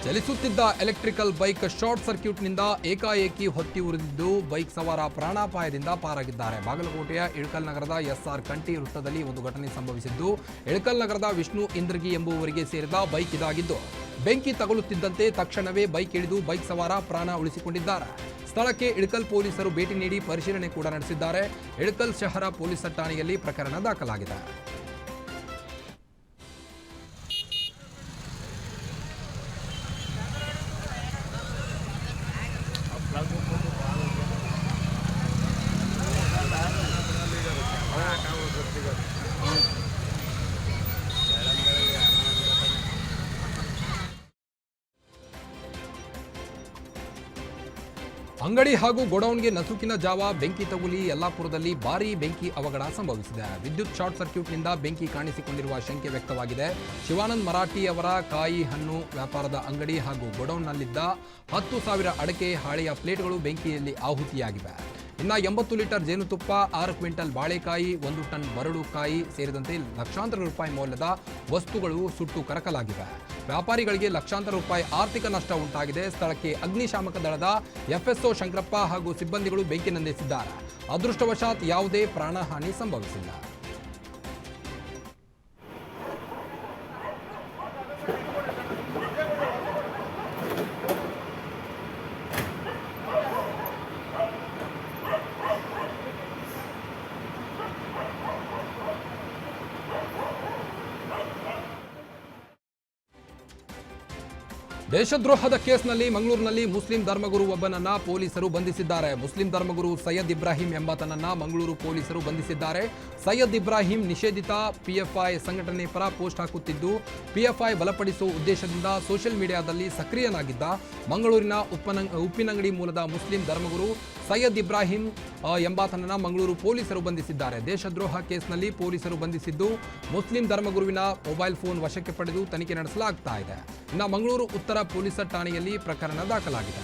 ಚಲಿಸುತ್ತಿದ್ದ electrical bike short ಸರ್ಕ್ಯೂಟ್ನಿಂದ ಏಕಾಏಕಿ ಹೊತ್ತಿ ಉರಿದಿದ್ದು ಬೈಕ್ ಸವಾರ ಪ್ರಾಣಾಪಾಯದಿಂದ ಪಾರಾಗಿದ್ದಾರೆ. ಬಾಗಲಕೋಟೆಯ ಇಳಕಲ್ ನಗರದ ಎಸ್ಆರ್ ಕಂಠಿ ವೃತ್ತದಲ್ಲಿ ಒಂದು ಘಟನೆ ಸಂಭವಿಸಿದ್ದು, ಇಳಕಲ್ ನಗರದ ವಿಷ್ಣು ಇಂದ್ರಗಿ ಎಂಬುವರಿಗೆ ಸೇರಿದ ಬೈಕ್ ಇದಾಗಿದ್ದು, ಬೆಂಕಿ ತಗುಲುತ್ತಿದ್ದಂತೆ ತಕ್ಷಣವೇ ಬೈಕ್ ಇಳಿದು ಬೈಕ್ ಸವಾರ ಪ್ರಾಣ ಉಳಿಸಿಕೊಂಡಿದ್ದಾರೆ. ಸ್ಥಳಕ್ಕೆ ಇಳಕಲ್ ಪೊಲೀಸರು ಭೇಟಿ ನೀಡಿ ಪರಿಶೀಲನೆ ಕೂಡ ನಡೆಸಿದ್ದಾರೆ. ಇಳಕಲ್ ಶಹರ ಪೊಲೀಸ್ ಠಾಣೆಯಲ್ಲಿ ಪ್ರಕರಣ ದಾಖಲಾಗಿದೆ. ಅಂಗಡಿ ಹಾಗೂ ಗೋಡೌನ್ಗೆ ನಸುಕಿನ ಜಾವ ಬೆಂಕಿ ತಗುಲಿ ಯಲ್ಲಾಪುರದಲ್ಲಿ ಭಾರೀ ಬೆಂಕಿ ಅವಘಡ ಸಂಭವಿಸಿದೆ. ವಿದ್ಯುತ್ ಶಾರ್ಟ್ ಸರ್ಕ್ಯೂಟ್ನಿಂದ ಬೆಂಕಿ ಕಾಣಿಸಿಕೊಂಡಿರುವ ಶಂಕೆ ವ್ಯಕ್ತವಾಗಿದೆ. ಶಿವಾನಂದ್ ಮರಾಠಿ ಅವರ ಕಾಯಿ ಹಣ್ಣು ವ್ಯಾಪಾರದ ಅಂಗಡಿ ಹಾಗೂ ಗೋಡೌನ್ನಲ್ಲಿದ್ದ 10,000 ಅಡಕೆ ಹಾಳೆಯ ಪ್ಲೇಟ್ಗಳು ಬೆಂಕಿಯಲ್ಲಿ ಆಹುತಿಯಾಗಿವೆ. ಇನ್ನು 80 ಲೀಟರ್ ಜೇನುತುಪ್ಪ, 6 ಕ್ವಿಂಟಲ್ ಬಾಳೆಕಾಯಿ, 1 ಟನ್ ಬರಡುಕಾಯಿ ಸೇರಿದಂತೆ ಲಕ್ಷಾಂತರ ರೂಪಾಯಿ ಮೌಲ್ಯದ ವಸ್ತುಗಳು ಸುಟ್ಟು ಕರಕಲಾಗಿವೆ. ವ್ಯಾಪಾರಿಗಳಿಗೆ ಲಕ್ಷಾಂತರ ರೂಪಾಯಿ ಆರ್ಥಿಕ ನಷ್ಟ ಉಂಟಾಗಿದೆ. ಸ್ಥಳಕ್ಕೆ ಅಗ್ನಿಶಾಮಕ ದಳದ ಎಫ್ಎಸ್ಒ ಶಂಕರಪ್ಪ ಹಾಗೂ ಸಿಬ್ಬಂದಿಗಳು ಬೆಂಕಿ ನಂದಿಸಿದ್ದಾರೆ. ಅದೃಷ್ಟವಶಾತ್ ಯಾವುದೇ ಪ್ರಾಣಹಾನಿ ಸಂಭವಿಸಿಲ್ಲ. ದೇಶದ್ರೋಹದ ಕೇಸ್ನಲ್ಲಿ ಮಂಗಳೂರಿನಲ್ಲಿ ಮುಸ್ಲಿಂ ಧರ್ಮಗುರು ಒಬ್ಬನನ್ನ ಪೊಲೀಸರು ಬಂಧಿಸಿದ್ದಾರೆ. ಮುಸ್ಲಿಂ ಧರ್ಮಗುರು ಸೈಯದ್ ಇಬ್ರಾಹಿಂ ಎಂಬಾತನನ್ನ ಮಂಗಳೂರು ಪೊಲೀಸರು ಬಂಧಿಸಿದ್ದಾರೆ. ಸೈಯದ್ ಇಬ್ರಾಹಿಂ ನಿಷೇಧಿತ ಪಿಎಫ್ಐ ಸಂಘಟನೆ ಪರ ಪೋಸ್ಟ್ ಹಾಕುತ್ತಿದ್ದು, ಪಿಎಫ್ಐ ಬಲಪಡಿಸುವ ಉದ್ದೇಶದಿಂದ ಸೋಷಿಯಲ್ ಮೀಡಿಯಾದಲ್ಲಿ ಸಕ್ರಿಯನಾಗಿದ್ದ ಮಂಗಳೂರಿನ ಉಪ್ಪಿನಂಗಡಿ ಮೂಲದ ಮುಸ್ಲಿಂ ಧರ್ಮಗುರು ಸೈಯದ್ ಇಬ್ರಾಹಿಂ ಎಂಬಾತನನ್ನ ಮಂಗಳೂರು ಪೊಲೀಸರು ಬಂಧಿಸಿದ್ದಾರೆ. ದೇಶದ್ರೋಹ ಕೇಸ್ನಲ್ಲಿ ಪೊಲೀಸರು ಬಂಧಿಸಿದ್ದು, ಮುಸ್ಲಿಂ ಧರ್ಮಗುರುವಿನ ಮೊಬೈಲ್ ಫೋನ್ ವಶಕ್ಕೆ ಪಡೆದು ತನಿಖೆ ನಡೆಸಲಾಗ್ತಾ ಇದೆ. ಇನ್ನು ಮಂಗಳೂರು ಉತ್ತರ ಪೊಲೀಸ್ ಠಾಣೆಯಲ್ಲಿ ಪ್ರಕರಣ ದಾಖಲಾಗಿದೆ.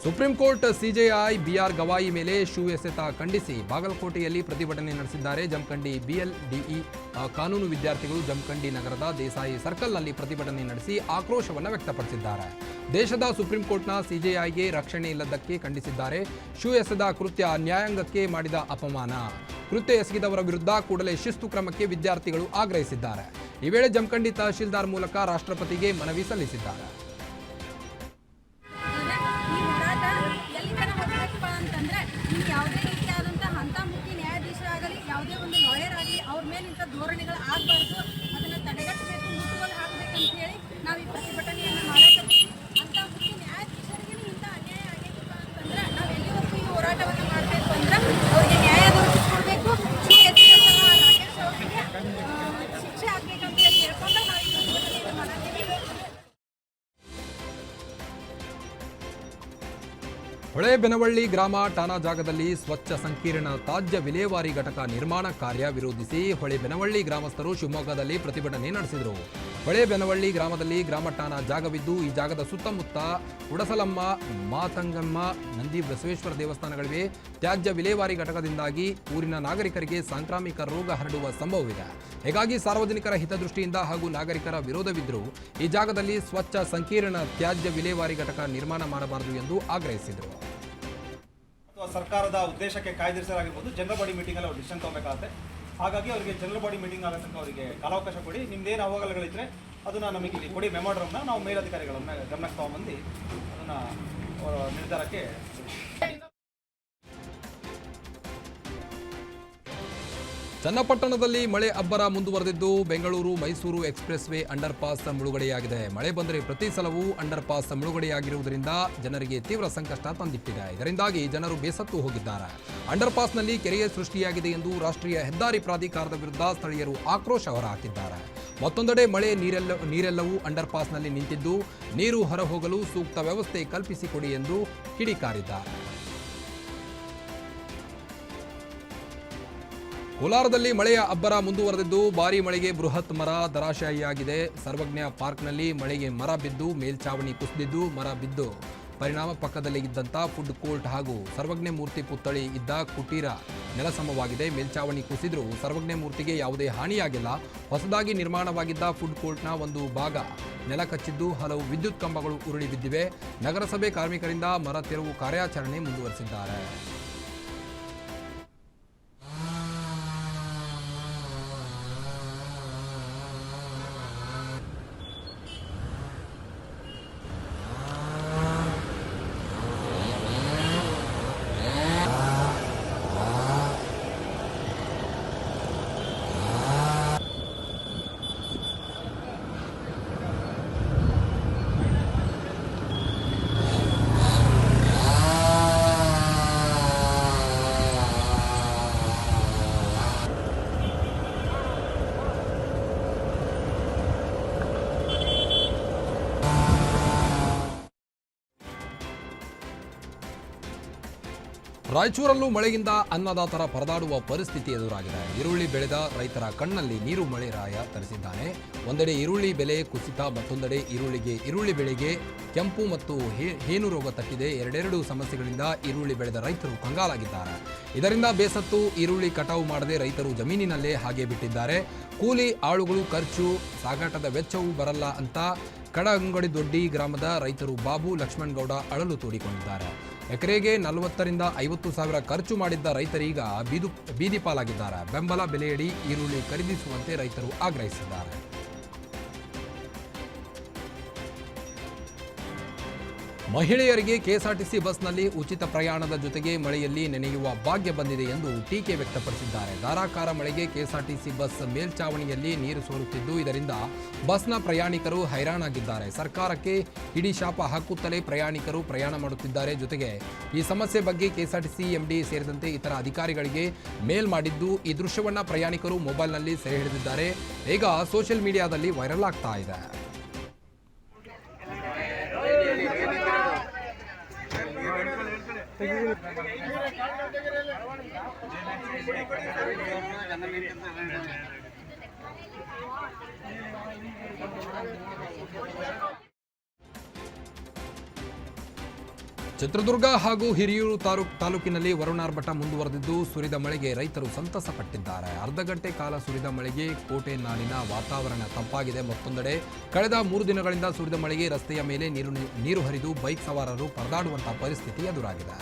Supreme court CJI BR Gavai ಮೇಲೆ ಶೂ ಎಸೆತ ಖಂಡಿಸಿ ಬಾಗಲಕೋಟೆಯಲ್ಲಿ ಪ್ರತಿಭಟನೆ ನಡೆಸಿದ್ದಾರೆ. ಜಮಖಂಡಿ ಬಿಎಲ್ಡಿಇ ಕಾನೂನು ವಿದ್ಯಾರ್ಥಿಗಳು ಜಮಖಂಡಿ ನಗರದ ದೇಸಾಯಿ ಸರ್ಕಲ್ನಲ್ಲಿ ಪ್ರತಿಭಟನೆ ನಡೆಸಿ ಆಕ್ರೋಶವನ್ನು ವ್ಯಕ್ತಪಡಿಸಿದ್ದಾರೆ. ದೇಶದ ಸುಪ್ರೀಂ ಕೋರ್ಟ್ನ ಸಿಜೆಐಗೆ ರಕ್ಷಣೆ ಇಲ್ಲದಕ್ಕೆ ಖಂಡಿಸಿದ್ದಾರೆ. ಶೂ ಎಸೆದ ಕೃತ್ಯ ನ್ಯಾಯಾಂಗಕ್ಕೆ ಮಾಡಿದ ಅಪಮಾನ. ಕೃತ್ಯ ಎಸಗಿದವರ ವಿರುದ್ಧ ಕೂಡಲೇ ಶಿಸ್ತು ಕ್ರಮಕ್ಕೆ ವಿದ್ಯಾರ್ಥಿಗಳು ಆಗ್ರಹಿಸಿದ್ದಾರೆ. ಈ ವೇಳೆ ಜಮಖಂಡಿ ತಹಶೀಲ್ದಾರ್ ಮೂಲಕ ರಾಷ್ಟ್ರಪತಿಗೆ ಮನವಿ ಸಲ್ಲಿಸಿದ್ದಾರೆ. ಯಾವುದೇ ರೀತಿಯಾದಂತಹ ಹಂತಮುಖಿ ನ್ಯಾಯಾಧೀಶರಾಗಲಿ ಯಾವುದೇ ಒಂದು ಲಾಯರ್ ಆಗಲಿ ಅವ್ರ ಮೇಲೆ ಇಂಥ ಧೋರಣೆಗಳು ಆಗಬಾರ್ದು, ಅದನ್ನು ತಡೆಗಟ್ಟಬೇಕು, ಮುಟ್ಟುಗೋಲು ಹಾಕಬೇಕಂತ ಹೇಳಿ ನಾವು ಈ ಪ್ರತಿಭಟನೆಯನ್ನು ಮಾಡಕತ್ತೀವಿ. ಹಂತಮುಖಿ ನ್ಯಾಯಾಧೀಶರಿಗೆ ಇಂಥ ಅನ್ಯಾಯ ಆಗೈತಪ್ಪ ಅಂತಂದ್ರೆ ನಾವು ಎಲ್ಲಿವರೆಗೂ ಈ ಹೋರಾಟವನ್ನು ಮಾಡಬೇಕು ಅಂದ್ರೆ ಅವ್ರಿಗೆ ನ್ಯಾಯ ದೊರಕಿಸ್ಕೊಡ್ಬೇಕು, ರಾಕೇಶ್ ಅವರಿಗೆ ಶಿಕ್ಷೆ ಆಗಬೇಕಂತ ಹೇಳಿ ಹೇಳ್ಕೊಂಡು ನಾವು ಈ ಪ್ರತಿಭಟನೆಯನ್ನು ಮಾಡತ್ತೀವಿ. ಹೊಳೆಬೆನವಳ್ಳಿ ಗ್ರಾಮ ಠಾಣಾ ಜಾಗದಲ್ಲಿ ಸ್ವಚ್ಛ ಸಂಕೀರ್ಣ ತ್ಯಾಜ್ಯ ವಿಲೇವಾರಿ ಘಟಕ ನಿರ್ಮಾಣ ಕಾರ್ಯ ವಿರೋಧಿಸಿ ಹೊಳೆಬೆನವಳ್ಳಿ ಗ್ರಾಮಸ್ಥರು ಶಿವಮೊಗ್ಗದಲ್ಲಿ ಪ್ರತಿಭಟನೆ ನಡೆಸಿದರು. ಹೊಳೆಬೆನವಳ್ಳಿ ಗ್ರಾಮದಲ್ಲಿ ಗ್ರಾಮ ಠಾಣಾ ಜಾಗವಿದ್ದು, ಈ ಜಾಗದ ಸುತ್ತಮುತ್ತ ಉಡಸಲಮ್ಮ, ಮಾತಂಗಮ್ಮ, ನಂದಿ ಬಸವೇಶ್ವರ ದೇವಸ್ಥಾನಗಳಿವೆ. ತ್ಯಾಜ್ಯ ವಿಲೇವಾರಿ ಘಟಕದಿಂದಾಗಿ ಊರಿನ ನಾಗರಿಕರಿಗೆ ಸಾಂಕ್ರಾಮಿಕ ರೋಗ ಹರಡುವ ಸಂಭವವಿದೆ. ಹೀಗಾಗಿ ಸಾರ್ವಜನಿಕರ ಹಿತದೃಷ್ಟಿಯಿಂದ ಹಾಗೂ ನಾಗರಿಕರ ವಿರೋಧವಿದ್ದರೂ ಈ ಜಾಗದಲ್ಲಿ ಸ್ವಚ್ಛ ಸಂಕೀರ್ಣ ತ್ಯಾಜ್ಯ ವಿಲೇವಾರಿ ಘಟಕ ನಿರ್ಮಾಣ ಮಾಡಬಾರದು ಎಂದು ಆಗ್ರಹಿಸಿದರು. ಸರ್ಕಾರದ ಉದ್ದೇಶಕ್ಕೆ ಕಾಯ್ದಿರಿಸಲಾಗಿರ್ಬೋದು, ಜನರಲ್ ಬಾಡಿ ಮೀಟಿಂಗ್ ಅಲ್ಲಿ ಅವರು ಡಿಸಿಷನ್ ತಗೋಬೇಕಾಗುತ್ತೆ. ಹಾಗಾಗಿ ಅವರಿಗೆ ಜನರಲ್ ಬಾಡಿ ಮೀಟಿಂಗ್ ಆಗತಕ್ಕ ಅವರಿಗೆ ಕಾಲಾವಕಾಶ ಕೊಡಿ. ನಿಮ್ದೇನು ಅಹವಾಲುಗಳಿದ್ರೆ ಅದನ್ನ ನಮಗೆ ಇಲ್ಲಿ ಕೊಡಿ. ಮೆಮೋರಂನ ನಾವು ಮೇಲಧಿಕಾರಿಗಳನ್ನ ಗಮನಕ್ಕೆ ತಗೊಂಡ್ಬಂದು ಅದನ್ನ ನಿರ್ಧಾರಕ್ಕೆ. ಚನ್ನಪಟ್ಟಣದಲ್ಲಿ ಮಳೆ ಅಬ್ಬರ ಮುಂದುವರೆದಿದ್ದು, Bengaluru Mysuru expressway underpass ಮುಳುಗಡೆಯಾಗಿದೆ. ಮಳೆ ಬಂದರೆ ಪ್ರತಿ ಸಲವೂ ಅಂಡರ್ ಪಾಸ್ ಮುಳುಗಡೆಯಾಗಿರುವುದರಿಂದ ಜನರಿಗೆ ತೀವ್ರ ಸಂಕಷ್ಟ ತಂದಿಟ್ಟಿದೆ. ಇದರಿಂದಾಗಿ ಜನರು ಬೇಸತ್ತು ಹೋಗಿದ್ದಾರೆ. ಅಂಡರ್ ಪಾಸ್ನಲ್ಲಿ ಕೆರೆಯೇ ಸೃಷ್ಟಿಯಾಗಿದೆ ಎಂದು ರಾಷ್ಟ್ರೀಯ ಹೆದ್ದಾರಿ ಪ್ರಾಧಿಕಾರದ ವಿರುದ್ಧ ಸ್ಥಳೀಯರು ಆಕ್ರೋಶ ಹೊರಹಾಕಿದ್ದಾರೆ. ಮತ್ತೊಂದೆಡೆ ಮಳೆ ನೀರೆಲ್ಲವೂ ಅಂಡರ್ ಪಾಸ್ನಲ್ಲಿ ನಿಂತಿದ್ದು, ನೀರು ಹೊರಹೋಗಲು ಸೂಕ್ತ ವ್ಯವಸ್ಥೆ ಕಲ್ಪಿಸಿಕೊಡಿ ಎಂದು ಕಿಡಿಕಾರಿದ್ದಾರೆ. ಕೋಲಾರದಲ್ಲಿ ಮಳೆಯ ಅಬ್ಬರ ಮುಂದುವರೆದಿದ್ದು, ಭಾರೀ ಮಳೆಗೆ ಬೃಹತ್ ಮರ ಧರಾಶಾಯಿಯಾಗಿದೆ. ಸರ್ವಜ್ಞ ಪಾರ್ಕ್ನಲ್ಲಿ ಮಳೆಗೆ ಮರ ಬಿದ್ದು ಮೇಲ್ಛಾವಣಿ ಕುಸಿದಿದ್ದು, ಮರ ಬಿದ್ದು ಪರಿಣಾಮ ಪಕ್ಕದಲ್ಲಿ ಇದ್ದಂಥ ಫುಡ್ ಕೋರ್ಟ್ ಹಾಗೂ ಸರ್ವಜ್ಞ ಮೂರ್ತಿ ಪುತ್ಥಳಿ ಇದ್ದ ಕುಟೀರ ನೆಲಸಮವಾಗಿದೆ. ಮೇಲ್ಚಾವಣಿ ಕುಸಿದ್ರೂ ಸರ್ವಜ್ಞ ಮೂರ್ತಿಗೆ ಯಾವುದೇ ಹಾನಿಯಾಗಿಲ್ಲ. ಹೊಸದಾಗಿ ನಿರ್ಮಾಣವಾಗಿದ್ದ ಫುಡ್ ಕೋರ್ಟ್ನ ಒಂದು ಭಾಗ ನೆಲ ಕಚ್ಚಿದ್ದು ಹಲವು ವಿದ್ಯುತ್ ಕಂಬಗಳು ಉರುಳಿ ಬಿದ್ದಿವೆ. ನಗರಸಭೆ ಕಾರ್ಮಿಕರಿಂದ ಮರ ತೆರವು ಕಾರ್ಯಾಚರಣೆ ಮುಂದುವರೆಸಿದ್ದಾರೆ. ರಾಯಚೂರಲ್ಲೂ ಮಳೆಯಿಂದ ಅನ್ನದಾತರ ಪರದಾಡುವ ಪರಿಸ್ಥಿತಿ ಎದುರಾಗಿದೆ. ಈರುಳ್ಳಿ ಬೆಳೆದ ರೈತರ ಕಣ್ಣಲ್ಲಿ ನೀರು ಮಳೆರಾಯ ತರಿಸಿದ್ದಾನೆ. ಒಂದೆಡೆ ಈರುಳ್ಳಿ ಬೆಲೆ ಕುಸಿತ, ಮತ್ತೊಂದೆಡೆ ಈರುಳ್ಳಿ ಬೆಳೆಗೆ ಕೆಂಪು ಮತ್ತು ಹೇನು ರೋಗ ತಟ್ಟಿದೆ. ಎರಡೆರಡು ಸಮಸ್ಯೆಗಳಿಂದ ಈರುಳ್ಳಿ ಬೆಳೆದ ರೈತರು ಕಂಗಾಲಾಗಿದ್ದಾರೆ. ಇದರಿಂದ ಬೇಸತ್ತು ಈರುಳ್ಳಿ ಕಟಾವು ಮಾಡದೆ ರೈತರು ಜಮೀನಿನಲ್ಲೇ ಹಾಗೆ ಬಿಟ್ಟಿದ್ದಾರೆ. ಕೂಲಿ ಆಳುಗಳು ಖರ್ಚು, ಸಾಗಾಟದ ವೆಚ್ಚವೂ ಬರಲ್ಲ ಅಂತ ಕಡಂಗಡಿ ದೊಡ್ಡಿ ಗ್ರಾಮದ ರೈತರು ಬಾಬು ಲಕ್ಷ್ಮಣಗೌಡ ಅಳಲು ತೋಡಿಕೊಂಡಿದ್ದಾರೆ. ಎಕರೆಗೆ 40,000 to 50,000 ಖರ್ಚು ಮಾಡಿದ್ದ ರೈತರೀಗ ಬೀದಿ ಪಾಲಾಗಿದ್ದಾರೆ. ಬೆಂಬಲ ಬೆಲೆಯಡಿ ಈರುಳ್ಳಿ ಖರೀದಿಸುವಂತೆ ರೈತರು ಆಗ್ರಹಿಸಿದ್ದಾರೆ. ಮಹಿಳೆಯರಿಗೆ ಕೆಎಸ್ಆರ್ಟಿಸಿ ಬಸ್ನಲ್ಲಿ ಉಚಿತ ಪ್ರಯಾಣದ ಜೊತೆಗೆ ಮಳೆಯಲ್ಲಿ ನೆನೆಯುವ ಭಾಗ್ಯ ಬಂದಿದೆ ಎಂದು ಟೀಕೆ ವ್ಯಕ್ತಪಡಿಸಿದ್ದಾರೆ. ಧಾರಾಕಾರ ಮಳೆಗೆ ಕೆಎಸ್ಆರ್ಟಿಸಿ ಬಸ್ ಮೇಲ್ಚಾವಣಿಯಲ್ಲಿ ನೀರು ಸೋರುತ್ತಿದ್ದು ಇದರಿಂದ ಬಸ್ನ ಪ್ರಯಾಣಿಕರು ಹೈರಾಣಾಗಿದ್ದಾರೆ. ಸರ್ಕಾರಕ್ಕೆ ಇಡೀ ಶಾಪ ಹಾಕುತ್ತಲೇ ಪ್ರಯಾಣಿಕರು ಪ್ರಯಾಣ ಮಾಡುತ್ತಿದ್ದಾರೆ. ಜೊತೆಗೆ ಈ ಸಮಸ್ಯೆ ಬಗ್ಗೆ ಕೆಎಸ್ಆರ್ಟಿಸಿ ಎಂಡಿ ಸೇರಿದಂತೆ ಇತರ ಅಧಿಕಾರಿಗಳಿಗೆ ಮೇಲ್ ಮಾಡಿದ್ದು ಈ ದೃಶ್ಯವನ್ನ ಪ್ರಯಾಣಿಕರು ಮೊಬೈಲ್ನಲ್ಲಿ ಸೆರೆ ಹಿಡಿದಿದ್ದಾರೆ. ಈಗ ಸೋಷಿಯಲ್ ಮೀಡಿಯಾದಲ್ಲಿ ವೈರಲ್ ಆಗ್ತಾ ಇದೆ. ಚಿತ್ರದುರ್ಗ ಹಾಗೂ ಹಿರಿಯೂರು ತಾಲೂಕಿನಲ್ಲಿ ವರುಣಾರ್ಭಟ ಮುಂದುವರೆದಿದ್ದು ಸುರಿದ ಮಳೆಗೆ ರೈತರು ಸಂತಸ ಪಟ್ಟಿದ್ದಾರೆ. ಅರ್ಧ ಗಂಟೆ ಕಾಲ ಸುರಿದ ಮಳೆಗೆ ಕೋಟೆ ನಾಡಿನ ವಾತಾವರಣ ತಂಪಾಗಿದೆ. ಮತ್ತೊಂದೆಡೆ ಕಳೆದ 3 ದಿನಗಳಿಂದ ಸುರಿದ ಮಳೆಗೆ ರಸ್ತೆಯ ಮೇಲೆ ನೀರು ಹರಿದು ಬೈಕ್ ಸವಾರರು ಪರದಾಡುವಂತಹ ಪರಿಸ್ಥಿತಿ ಎದುರಾಗಿದೆ.